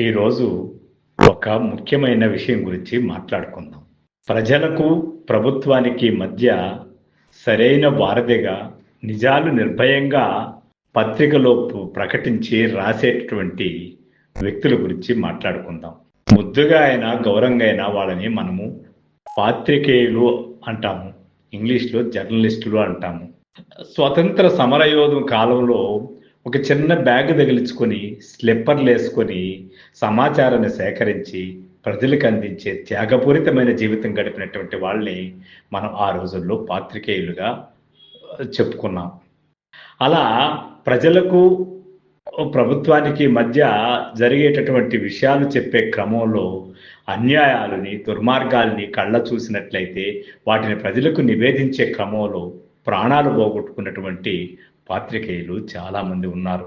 ఈరోజు ఒక ముఖ్యమైన విషయం గురించి మాట్లాడుకుందాం. ప్రజలకు, ప్రభుత్వానికి మధ్య సరైన వారధిగా నిజాలు నిర్భయంగా పత్రికలో ప్రకటించి రాసేటటువంటి వ్యక్తుల గురించి మాట్లాడుకుందాం. ముద్దుగా అయినా గౌరవంగా అయినా వాళ్ళని మనము పాత్రికేయులు అంటాము. ఇంగ్లీష్లో జర్నలిస్టులు అంటాము. స్వతంత్ర సమరయోధం కాలంలో ఒక చిన్న బ్యాగ్ తగిలించుకొని స్లిప్పర్లు వేసుకొని సమాచారాన్ని సేకరించి ప్రజలకు అందించే త్యాగపూరితమైన జీవితం గడిపినటువంటి వాళ్ళని మనం ఆ రోజుల్లో పాత్రికేయులుగా చెప్పుకున్నాం. అలా ప్రజలకు ప్రభుత్వానికి మధ్య జరిగేటటువంటి విషయాలు చెప్పే క్రమంలో అన్యాయాలని, దుర్మార్గాల్ని కళ్ళ చూసినట్లయితే వాటిని ప్రజలకు నివేదించే క్రమంలో ప్రాణాలు పోగొట్టుకున్నటువంటి పాత్రికేయులు చాలామంది ఉన్నారు.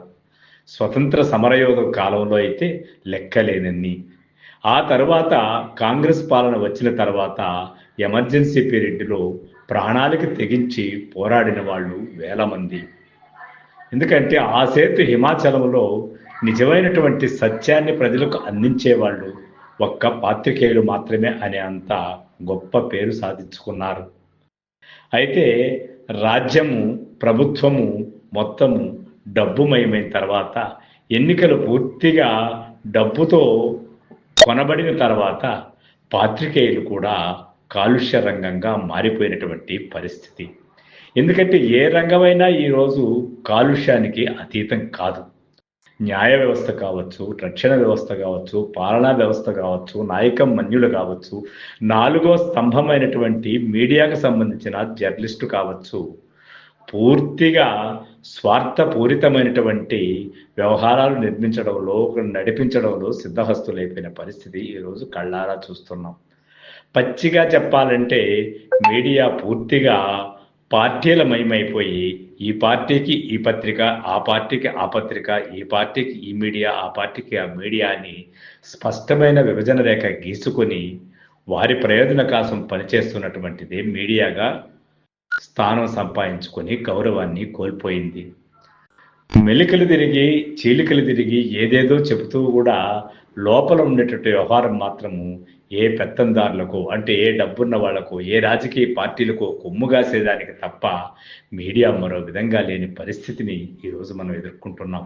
స్వతంత్ర సమరయోధ కాలంలో అయితే లెక్కలేనన్ని. ఆ తర్వాత కాంగ్రెస్ పాలన వచ్చిన తర్వాత ఎమర్జెన్సీ పీరియడ్లో ప్రాణాలకు తెగించి పోరాడిన వాళ్ళు వేల మంది. ఎందుకంటే ఆ సేతు హిమాచలంలో నిజమైనటువంటి సత్యాన్ని ప్రజలకు అందించేవాళ్ళు ఒక్క పాత్రికేయులు మాత్రమే అనే అంత గొప్ప పేరు సాధించుకున్నారు. అయితే రాజ్యము, ప్రభుత్వము మొత్తము డబ్బుమయమైన తర్వాత, ఎన్నికలు పూర్తిగా డబ్బుతో కొనబడిన తర్వాత పాత్రికేయులు కూడా కాలుష్య రంగంగా మారిపోయినటువంటి పరిస్థితి. ఎందుకంటే ఏ రంగమైనా ఈరోజు కాలుష్యానికి అతీతం కాదు. న్యాయ వ్యవస్థ కావచ్చు, రక్షణ వ్యవస్థ కావచ్చు, పాలనా వ్యవస్థ కావచ్చు, నాయకం మన్యులు కావచ్చు, నాలుగో స్తంభమైనటువంటి మీడియాకు సంబంధించిన జర్నలిస్టు కావచ్చు, పూర్తిగా స్వార్థపూరితమైనటువంటి వ్యవహారాలు నడిపించడంలో సిద్ధహస్తులైపోయిన పరిస్థితి ఈరోజు కళ్ళారా చూస్తున్నాం. పచ్చిగా చెప్పాలంటే మీడియా పూర్తిగా పార్టీలమయమైపోయి ఈ పార్టీకి ఈ పత్రిక, ఆ పార్టీకి ఆ పత్రిక, ఈ పార్టీకి ఈ మీడియా, ఆ పార్టీకి ఆ మీడియా అని స్పష్టమైన విభజన రేఖ గీసుకొని వారి ప్రయోజన కోసం పనిచేస్తున్నటువంటిది మీడియాగా స్థానం సంపాదించుకొని గౌరవాన్ని కోల్పోయింది. మెలికలు తిరిగి చీలికలు తిరిగి ఏదేదో చెబుతూ కూడా లోపల ఉండేటటువంటి వ్యవహారం మాత్రము ఏ పెత్తందారులకు, అంటే ఏ డబ్బున్న వాళ్లకు, ఏ రాజకీయ పార్టీలకు కొమ్ముగాసేదానికి తప్ప మీడియా మరో విధంగా లేని పరిస్థితిని ఈరోజు మనం ఎదుర్కొంటున్నాం.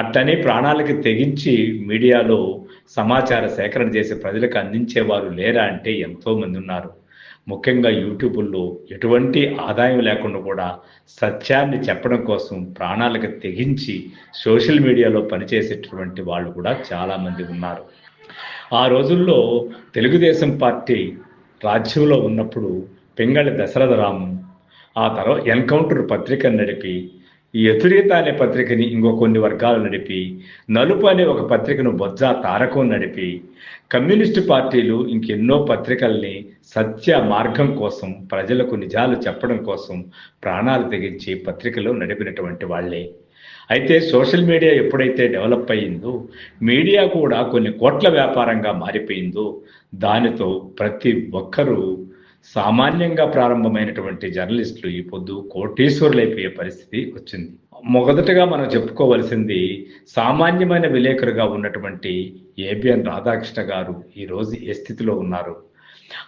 అట్లనే ప్రాణాలకి తెగించి మీడియాలో సమాచార సేకరణ చేసి ప్రజలకు అందించేవారు లేరా అంటే ఎంతోమంది ఉన్నారు. ముఖ్యంగా యూట్యూబుల్లో ఎటువంటి ఆదాయం లేకుండా కూడా సత్యాన్ని చెప్పడం కోసం ప్రాణాలకు తెగించి సోషల్ మీడియాలో పనిచేసేటటువంటి వాళ్ళు కూడా చాలామంది ఉన్నారు. ఆ రోజుల్లో తెలుగుదేశం పార్టీ రాజ్యంలో ఉన్నప్పుడు పింగళి దశరథరాము ఆ తర్వాత ఎన్కౌంటర్ పత్రికను నడిపి, ఈ ఎదురీత అనే పత్రికని ఇంకో కొన్ని వర్గాలు నడిపి, నలుపు అనే ఒక పత్రికను బొజ్జా తారకం నడిపి, కమ్యూనిస్టు పార్టీలు ఇంకెన్నో పత్రికల్ని సత్య మార్గం కోసం, ప్రజలకు నిజాలు చెప్పడం కోసం ప్రాణాలు తెగించి పత్రికలు నడిపినటువంటి వాళ్లే. అయితే సోషల్ మీడియా ఎప్పుడైతే డెవలప్ అయ్యిందో, మీడియా కూడా కొన్ని కోట్ల వ్యాపారంగా మారిపోయిందో, దానితో ప్రతి ఒక్కరూ సామాన్యంగా ప్రారంభమైనటువంటి జర్నలిస్టులు ఈ పొద్దు కోటీశ్వరులైపోయే పరిస్థితి వచ్చింది. మొదటగా మనం చెప్పుకోవలసింది సామాన్యమైన విలేకరుగా ఉన్నటువంటి ఏబిఎన్ రాధాకృష్ణ గారు ఈరోజు ఏ స్థితిలో ఉన్నారు.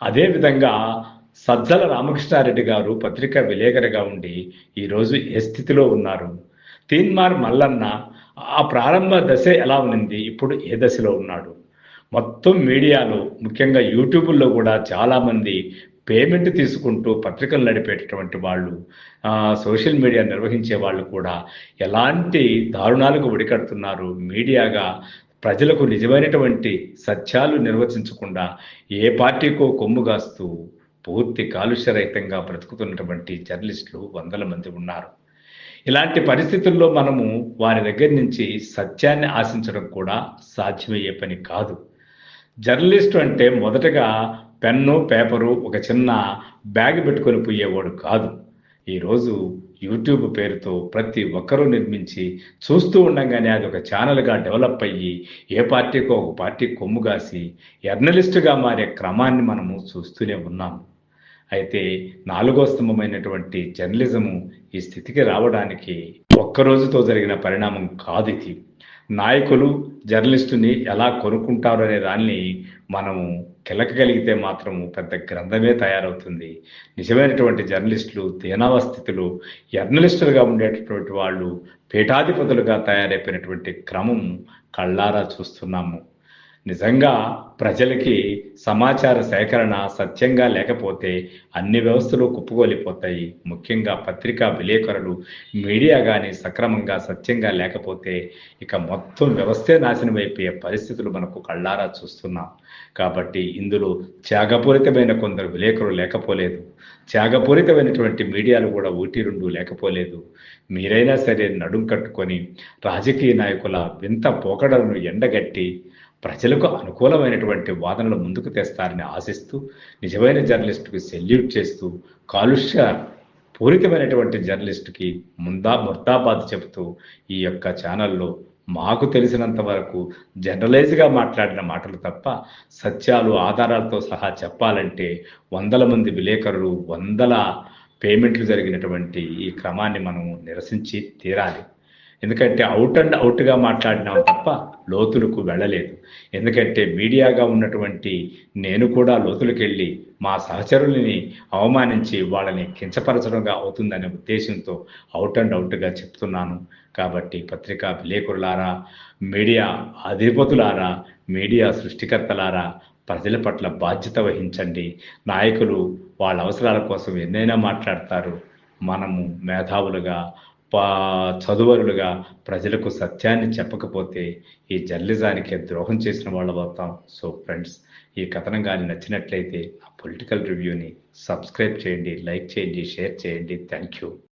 అదేవిధంగా సజ్జల రామకృష్ణారెడ్డి గారు పత్రికా విలేకరుగా ఉండి ఈరోజు ఏ స్థితిలో ఉన్నారు. తీన్మార్ మల్లన్న ఆ ప్రారంభ దశ ఎలా ఉంది, ఇప్పుడు ఏ దశలో ఉన్నాడు. మొత్తం మీడియాలో ముఖ్యంగా యూట్యూబ్లో కూడా చాలామంది పేమెంట్ తీసుకుంటూ పత్రికలు నడిపేటటువంటి వాళ్ళు, సోషల్ మీడియా నిర్వహించే వాళ్ళు కూడా ఎలాంటి దారుణాలకు ఒడికడుతున్నారు. మీడియాగా ప్రజలకు నిజమైనటువంటి సత్యాలు నిర్వచించకుండా ఏ పార్టీకో కొమ్ముగాస్తూ పూర్తి కాలుష్యరహితంగా బ్రతుకుతున్నటువంటి జర్నలిస్టులు వందల మంది ఉన్నారు. ఇలాంటి పరిస్థితుల్లో మనము వారి దగ్గర నుంచి సత్యాన్ని ఆశించడం కూడా సాధ్యమయ్యే పని కాదు. జర్నలిస్టు అంటే మొదటగా పెన్ను, పేపరు, ఒక చిన్న బ్యాగ్ పెట్టుకొని పోయేవాడు కాదు. ఈరోజు యూట్యూబ్ పేరుతో ప్రతి ఒక్కరూ నిర్మించి చూస్తూ ఉండగానే అది ఒక ఛానల్గా డెవలప్ అయ్యి ఏ పార్టీకో ఒక పార్టీ కొమ్ముగాసి జర్నలిస్టుగా మారే క్రమాన్ని మనము చూస్తూనే ఉన్నాము. అయితే నాలుగో స్తంభమైనటువంటి జర్నలిజము ఈ స్థితికి రావడానికి ఒక్క రోజుతో జరిగిన పరిణామం కాదు ఇది. నాయకులు జర్నలిస్టుని ఎలా కొనుక్కుంటారు అనే దాన్ని మనము కిలకగలిగితే మాత్రం పెద్ద గ్రంథమే తయారవుతుంది. నిజమైనటువంటి జర్నలిస్టులు దీనావస్థితులు జర్నలిస్టులుగా ఉండేటటువంటి వాళ్ళు పీఠాధిపతులుగా తయారైపోయినటువంటి క్రమం కళ్ళారా చూస్తున్నాము. నిజంగా ప్రజలకి సమాచార సేకరణ సత్యంగా లేకపోతే అన్ని వ్యవస్థలు కుప్పగొలిపోతాయి. ముఖ్యంగా పత్రికా విలేకరులు, మీడియా కానీ సక్రమంగా సత్యంగా లేకపోతే ఇక మొత్తం వ్యవస్థే నాశనం అయిపోయే పరిస్థితులు మనకు కళ్ళారా చూస్తున్నాం. కాబట్టి ఇందులో త్యాగపూరితమైన కొందరు విలేకరులు లేకపోలేదు, త్యాగపూరితమైనటువంటి మీడియాలు కూడా ఒకటి రెండు లేకపోలేదు. మీరైనా సరే నడుం కట్టుకొని రాజకీయ నాయకుల వింత పోకడలను ఎండగట్టి ప్రజలకు అనుకూలమైనటువంటి వాదనలు ముందుకు తెస్తారని ఆశిస్తూ, నిజమైన జర్నలిస్టుకి సెల్యూట్ చేస్తూ, కాలుష్య పూరితమైనటువంటి జర్నలిస్టుకి ముర్దాబాద్ చెబుతూ ఈ యొక్క ఛానల్లో మాకు తెలిసినంత వరకు జనరలైజ్గా మాట్లాడిన మాటలు తప్ప సత్యాలు ఆధారాలతో సహా చెప్పాలంటే వందల మంది విలేకరులు, వందల పేమెంట్లు జరిగినటువంటి ఈ క్రమాన్ని మనం నిరసించి తీరాలి. ఎందుకంటే అవుట్ అండ్ అవుట్గా మాట్లాడినాం తప్ప లోతులకు వెళ్ళలేదు. ఎందుకంటే మీడియాగా ఉన్నటువంటి నేను కూడా లోతులకు వెళ్ళి మా సహచరులని అవమానించి వాళ్ళని కించపరచడంగా అవుతుందనే ఉద్దేశంతో అవుట్ అండ్ అవుట్గా చెప్తున్నాను. కాబట్టి పత్రికా విలేకరులారా, మీడియా అధిపతులారా, మీడియా సృష్టికర్తలారా, ప్రజల పట్ల బాధ్యత వహించండి. నాయకులు వాళ్ళ అవసరాల కోసం ఎన్నైనా మాట్లాడతారు. మనము మేధావులుగా, చదువరులుగా ప్రజలకు సత్యాన్ని చెప్పకపోతే ఈ జర్నలిజానికి ద్రోహం చేసిన వాళ్ళు అవుతాం. సో ఫ్రెండ్స్, ఈ కథనం కానీ నచ్చినట్లయితే ఆ పొలిటికల్ రివ్యూని సబ్స్క్రైబ్ చేయండి, లైక్ చేయండి, షేర్ చేయండి. Thank you.